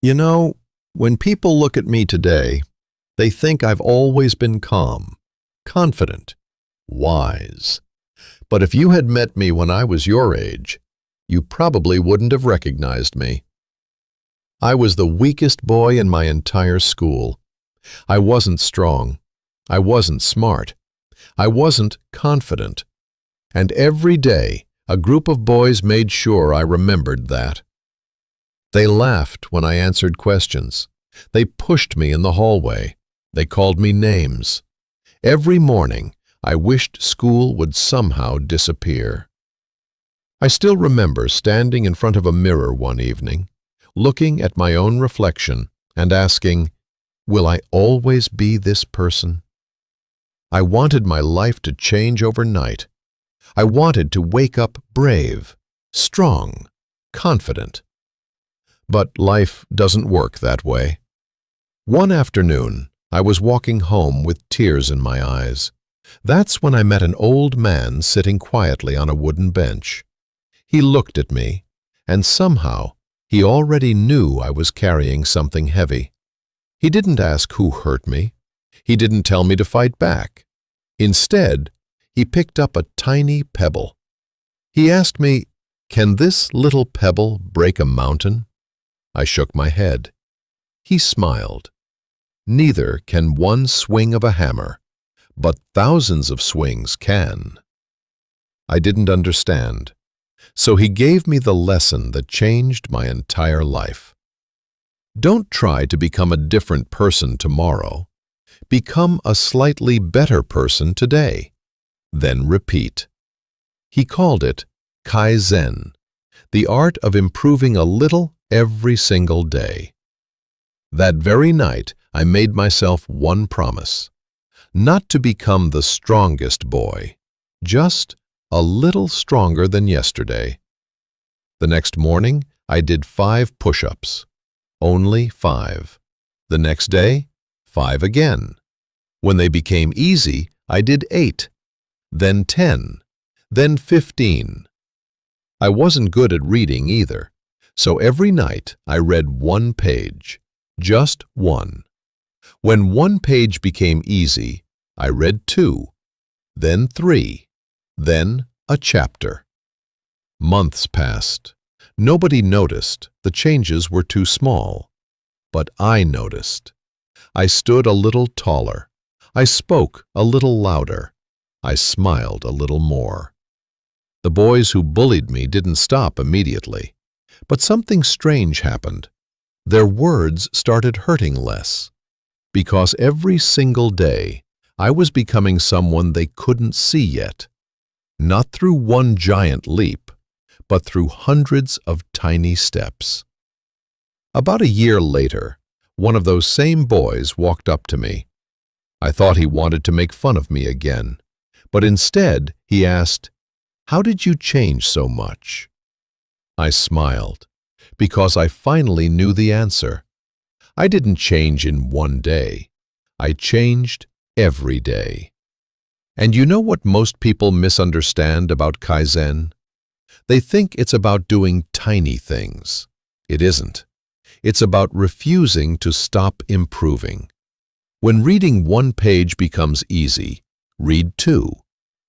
You know, when people look at me today, they think I've always been calm, confident, wise. But if you had met me when I was your age, you probably wouldn't have recognized me. I was the weakest boy in my entire school. I wasn't strong. I wasn't smart. I wasn't confident. And every day, a group of boys made sure I remembered that. They laughed when I answered questions. They pushed me in the hallway. They called me names. Every morning, I wished school would somehow disappear. I still remember standing in front of a mirror one evening, looking at my own reflection and asking, will I always be this person? I wanted my life to change overnight. I wanted to wake up brave, strong, confident. But life doesn't work that way. One afternoon, I was walking home with tears in my eyes. That's when I met an old man sitting quietly on a wooden bench. He looked at me, and somehow he already knew I was carrying something heavy. He didn't ask who hurt me. He didn't tell me to fight back. Instead, he picked up a tiny pebble. He asked me, "Can this little pebble break a mountain?" I shook my head. He smiled. Neither can one swing of a hammer, but thousands of swings can. I didn't understand, so he gave me the lesson that changed my entire life. Don't try to become a different person tomorrow. Become a slightly better person today. Then repeat. He called it Kaizen, the art of improving a little every single day. That very night, I made myself one promise: not to become the strongest boy, just a little stronger than yesterday. The next morning, I did 5 push-ups. Only 5. The next day, 5 again. When they became easy, I did 8, then 10, then 15. I wasn't good at reading either, so every night I read 1 page, just 1. When 1 page became easy, I read 2, then 3, then a chapter. Months passed. Nobody noticed. The changes were too small. But I noticed. I stood a little taller. I spoke a little louder. I smiled a little more. The boys who bullied me didn't stop immediately. But something strange happened. Their words started hurting less. Because every single day, I was becoming someone they couldn't see yet. Not through one giant leap, but through hundreds of tiny steps. About a year later, one of those same boys walked up to me. I thought he wanted to make fun of me again, but instead he asked, "How did you change so much?" I smiled, because I finally knew the answer. I didn't change in one day. I changed every day. And you know what most people misunderstand about Kaizen? They think it's about doing tiny things. It isn't. It's about refusing to stop improving. When reading 1 page becomes easy, read 2.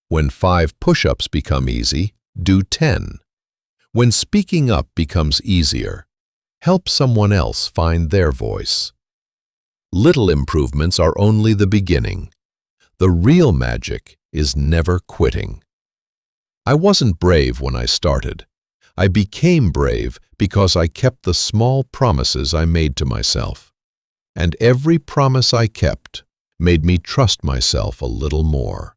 When 5 push-ups become easy, do 10. When speaking up becomes easier, help someone else find their voice. Little improvements are only the beginning. The real magic is never quitting. I wasn't brave when I started. I became brave because I kept the small promises I made to myself. And every promise I kept made me trust myself a little more.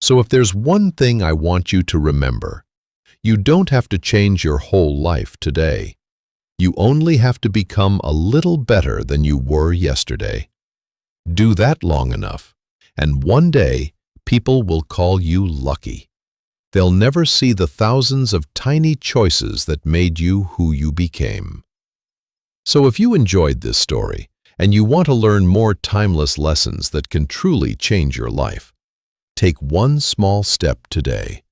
So if there's one thing I want you to remember, you don't have to change your whole life today. You only have to become a little better than you were yesterday. Do that long enough, and one day people will call you lucky. They'll never see the thousands of tiny choices that made you who you became. So if you enjoyed this story and you want to learn more timeless lessons that can truly change your life, take one small step today.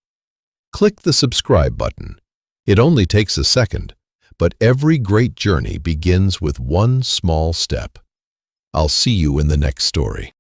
Click the subscribe button. It only takes a second, but every great journey begins with one small step. I'll see you in the next story.